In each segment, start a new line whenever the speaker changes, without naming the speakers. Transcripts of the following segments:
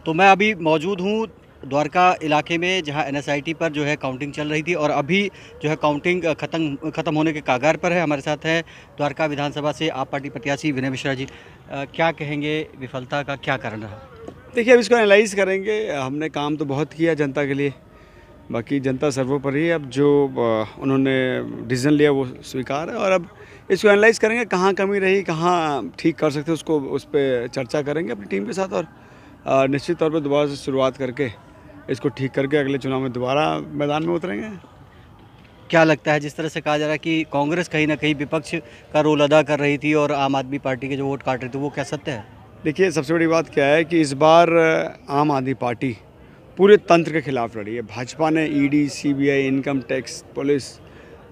तो मैं अभी मौजूद हूँ द्वारका इलाके में, जहां एनएसआईटी पर जो है काउंटिंग चल रही थी और अभी जो है काउंटिंग ख़त्म होने के कगार पर है। हमारे साथ है द्वारका विधानसभा से आप पार्टी प्रत्याशी विनय मिश्रा जी। क्या कहेंगे, विफलता का क्या कारण रहा?
देखिए, अब इसको एनालाइज़ करेंगे। हमने काम तो बहुत किया जनता के लिए, बाकी जनता सर्वोपरि है। अब जो उन्होंने डिसीजन लिया वो स्वीकार है, और अब इसको एनालाइज़ करेंगे, कहाँ कमी रही, कहाँ ठीक कर सकते हैं, उसको उस पर चर्चा करेंगे अपनी टीम के साथ, और निश्चित तौर पर दोबारा से शुरुआत करके इसको ठीक करके अगले चुनाव में दोबारा मैदान में उतरेंगे।
क्या लगता है, जिस तरह से कहा जा रहा है कि कांग्रेस कहीं ना कहीं विपक्ष का रोल अदा कर रही थी और आम आदमी पार्टी के जो वोट काट रही थी, वो क्या सत्य है?
देखिए, सबसे बड़ी बात क्या है कि इस बार आम आदमी पार्टी पूरे तंत्र के खिलाफ लड़ी है। भाजपा ने ED, CBI, income tax, police,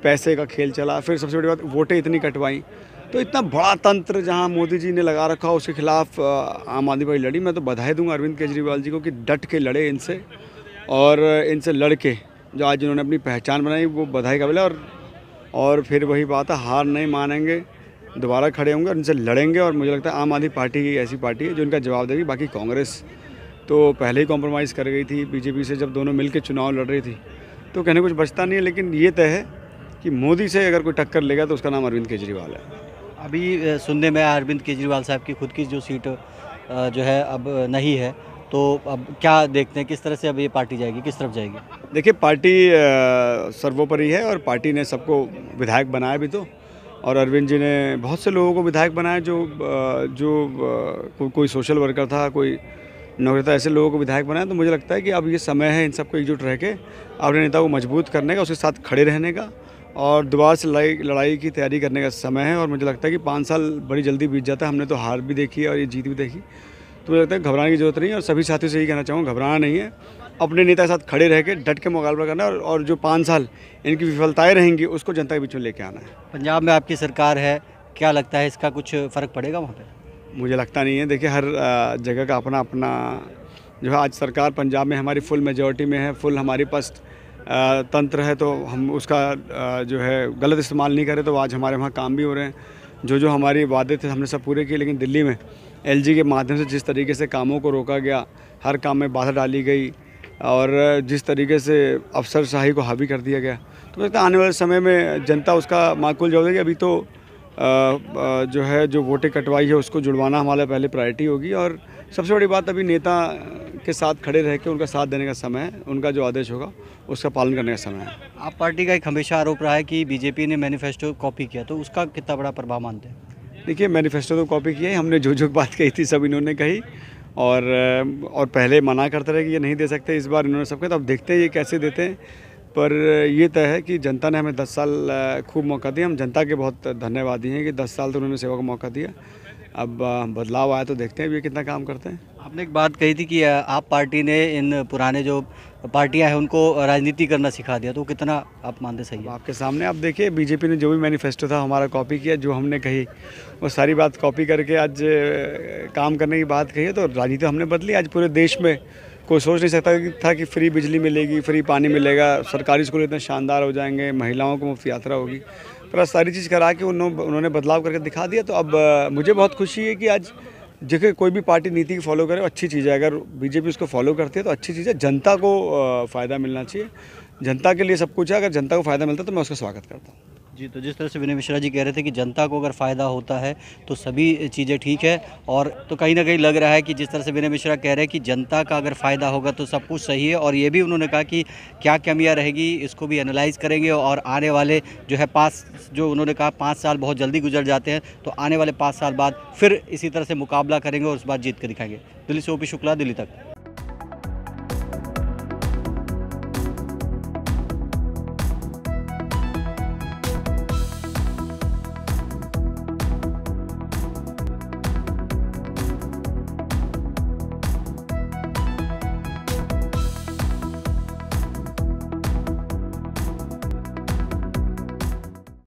पैसे का खेल चला। फिर सबसे बड़ी बात, वोटें इतनी कटवाई। तो इतना बड़ा तंत्र जहां मोदी जी ने लगा रखा, उसके खिलाफ आम आदमी पार्टी लड़ी। मैं तो बधाई दूंगा अरविंद केजरीवाल जी को कि डट के लड़े इनसे, और इनसे लड़ के जो आज इन्होंने अपनी पहचान बनाई, वो बधाई काबिल है। और फिर वही बात है, हार नहीं मानेंगे, दोबारा खड़े होंगे और इनसे लड़ेंगे। और मुझे लगता है आम आदमी पार्टी की ऐसी पार्टी है जो इनका जवाब देगी। बाकी कांग्रेस तो पहले ही कॉम्प्रोमाइज़ कर गई थी बीजेपी से, जब दोनों मिलकर चुनाव लड़ रही थी, तो कहने कुछ बचता नहीं है। लेकिन ये तय है कि मोदी से अगर कोई टक्कर लेगा तो उसका नाम अरविंद केजरीवाल है।
अभी सुनने में आया अरविंद केजरीवाल साहब की खुद की जो सीट जो है अब नहीं है, तो अब क्या देखते हैं, किस तरह से अब ये पार्टी जाएगी, किस तरफ जाएगी?
देखिए, पार्टी सर्वोपरि है, और पार्टी ने सबको विधायक बनाया भी तो। और अरविंद जी ने बहुत से लोगों को विधायक बनाया, कोई सोशल वर्कर था, कोई नौकरी था, ऐसे लोगों को विधायक बनाया। तो मुझे लगता है कि अब ये समय है इन सबको एकजुट रह के अपने नेता को मजबूत करने का, उसके साथ खड़े रहने का, और दोबारा से लड़ाई की तैयारी करने का समय है। और मुझे लगता है कि 5 साल बड़ी जल्दी बीत जाता है। हमने तो हार भी देखी है और ये जीत भी देखी। तो मुझे लगता है घबराने की जरूरत नहीं है, और सभी साथियों से यही कहना चाहूँगा, घबराना नहीं है, अपने नेता के साथ खड़े रह के डट के मुकाबला करना है, और जो 5 साल इनकी विफलताएं रहेंगी उसको जनता के बीच में लेके आना है।
पंजाब में आपकी सरकार है, क्या लगता है इसका कुछ फ़र्क पड़ेगा वहाँ पे?
मुझे लगता नहीं है। देखिए, हर जगह का अपना अपना जो है, आज सरकार पंजाब में हमारी फुल मेजॉरिटी में है, फुल हमारे पास तंत्र है, तो हम उसका जो है गलत इस्तेमाल नहीं करें, तो आज हमारे वहाँ काम भी हो रहे हैं। जो हमारे वादे थे हमने सब पूरे किए। लेकिन दिल्ली में एलजी के माध्यम से जिस तरीके से कामों को रोका गया, हर काम में बाधा डाली गई, और जिस तरीके से अफसरशाही को हावी कर दिया गया, तो मुझे लगता है आने वाले समय में जनता उसका माकूल जवाब देगी। अभी तो जो है, जो वोटें कटवाई है उसको जुड़वाना हमारा पहले प्रायोरिटी होगी। और सबसे बड़ी बात, अभी नेता के साथ खड़े रह के उनका साथ देने का समय है, उनका जो आदेश होगा उसका पालन करने का समय है।
आप पार्टी का एक हमेशा आरोप रहा है कि बीजेपी ने मैनिफेस्टो कॉपी किया, तो उसका कितना बड़ा प्रभाव मानते हैं?
देखिए, मैनिफेस्टो तो कॉपी किया है हमने, जो बात कही थी सब इन्होंने कही, और पहले मना करते रहे कि ये नहीं दे सकते, इस बार इन्होंने सब कहा। तो अब देखते हैं ये कैसे देते हैं। पर ये तय है कि जनता ने हमें 10 साल खूब मौका दिया। हम जनता के बहुत धन्यवादी हैं कि 10 साल तो उन्होंने सेवा का मौका दिया। अब बदलाव आया तो देखते हैं ये कितना काम करते हैं।
आपने एक बात कही थी कि आप पार्टी ने इन पुराने जो पार्टियां हैं उनको राजनीति करना सिखा दिया, तो कितना आप मानते सही
अब
है?
आपके सामने आप देखिए, बीजेपी ने जो भी मैनिफेस्टो था हमारा कॉपी किया, जो हमने कही वो सारी बात कॉपी करके आज काम करने की बात कही है। तो राजनीति हमने बदली। आज पूरे देश में कोई सोच नहीं सकता था कि फ्री बिजली मिलेगी, फ्री पानी मिलेगा, सरकारी स्कूल इतने शानदार हो जाएंगे, महिलाओं को मुफ्त यात्रा होगी। पर सारी चीज़ करा के उन्होंने बदलाव करके दिखा दिया। तो अब मुझे बहुत खुशी है कि आज देखिए, कोई भी पार्टी नीति की फॉलो करे, अच्छी चीज़ है। अगर बीजेपी उसको फॉलो करती है तो अच्छी चीज़ है। जनता को फ़ायदा मिलना चाहिए, जनता के लिए सब कुछ है। अगर जनता को फ़ायदा मिलता है तो मैं उसका स्वागत करता हूँ।
जी, तो जिस तरह से विनय मिश्रा जी कह रहे थे कि जनता को अगर फ़ायदा होता है तो सभी चीज़ें ठीक है, और तो कहीं ना कहीं लग रहा है कि जिस तरह से विनय मिश्रा कह रहे हैं कि जनता का अगर फ़ायदा होगा तो सब कुछ सही है। और ये भी उन्होंने कहा कि क्या कमियां रहेगी इसको भी एनालाइज़ करेंगे, और आने वाले जो है 5 साल बहुत जल्दी गुजर जाते हैं, तो आने वाले 5 साल बाद फिर इसी तरह से मुकाबला करेंगे और उस बार जीत कर दिखाएंगे। दिल्ली से ओपी शुक्ला, दिल्ली तक।